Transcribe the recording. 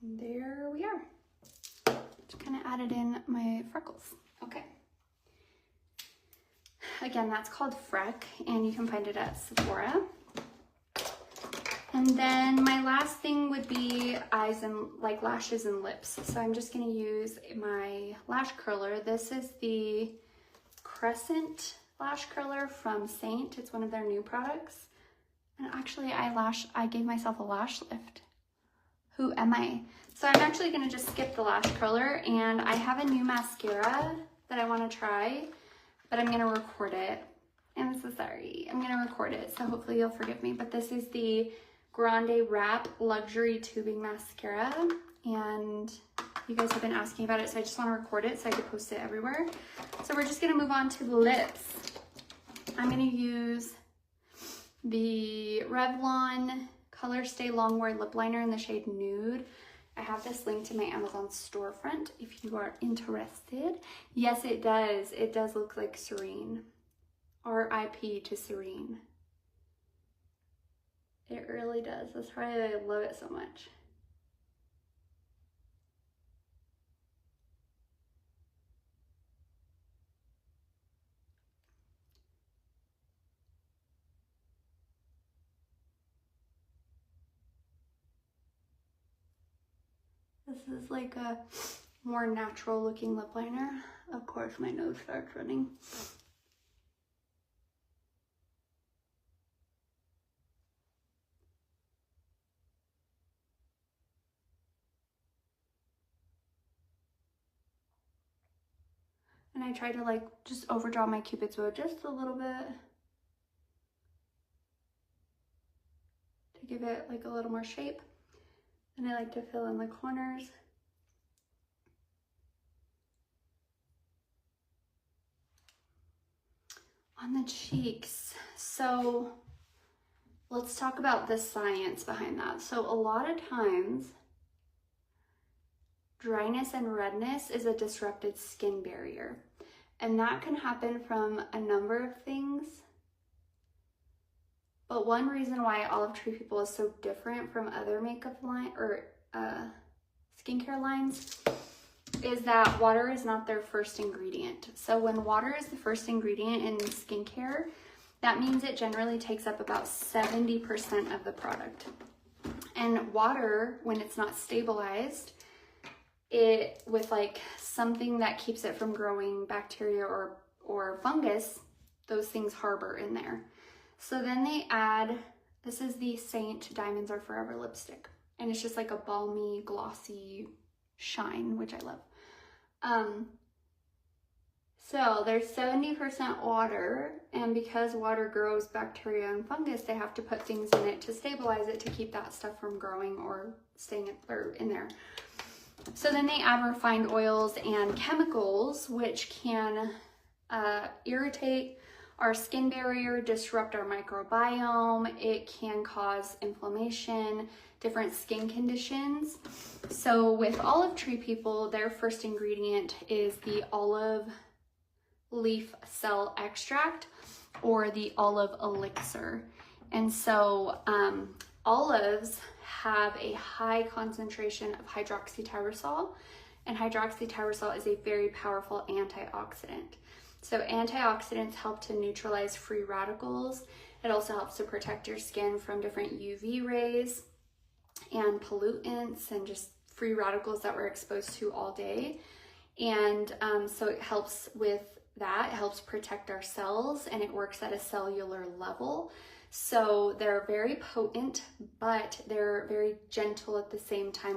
And there we are. Just kind of added in my freckles. Okay. Again, that's called Freck, and you can find it at Sephora. And then my last thing would be eyes and like lashes and lips. So I'm just gonna use my lash curler. This is the Crescent lash curler from Saint. It's one of their new products. And actually I gave myself a lash lift. Who am I? So I'm actually gonna just skip the lash curler, and I have a new mascara that I wanna try, but I'm gonna record it. I'm so sorry, I'm gonna record it, so hopefully you'll forgive me. But this is the Grande Wrap Luxury Tubing Mascara, and you guys have been asking about it, so I just wanna record it so I can post it everywhere. So we're just gonna move on to the lips. I'm gonna use the Revlon Color Stay Longwear Lip Liner in the shade Nude. I have this linked to my Amazon storefront if you are interested. Yes, it does. It does look like Serene. R.I.P. to Serene. It really does. That's why I love it so much. This is like a more natural looking lip liner. Of course, my nose starts running. And I try to like just overdraw my Cupid's bow just a little bit to give it like a little more shape. And I like to fill in the corners. On the cheeks, so let's talk about the science behind that. So a lot of times, dryness and redness is a disrupted skin barrier. And that can happen from a number of things. But one reason why Olive Tree People is so different from other makeup line or skincare lines is that water is not their first ingredient. So when water is the first ingredient in skincare, that means it generally takes up about 70% of the product. And water, when it's not stabilized, with like something that keeps it from growing bacteria or fungus, those things harbor in there. So then they add, this is the Saint Diamonds Are Forever lipstick. And it's just like a balmy, glossy shine, which I love. So there's 70% water, and because water grows bacteria and fungus, they have to put things in it to stabilize it to keep that stuff from growing or staying in there. So then they add refined oils and chemicals, which can irritate our skin barrier, disrupt our microbiome. It can cause inflammation, different skin conditions. So with Olive Tree People, their first ingredient is the olive leaf cell extract or the olive elixir. And so olives have a high concentration of hydroxytyrosol, and hydroxytyrosol is a very powerful antioxidant. So antioxidants help to neutralize free radicals. It also helps to protect your skin from different UV rays and pollutants and just free radicals that we're exposed to all day. And so it helps with that. It helps protect our cells, and it works at a cellular level. So they're very potent, but they're very gentle at the same time.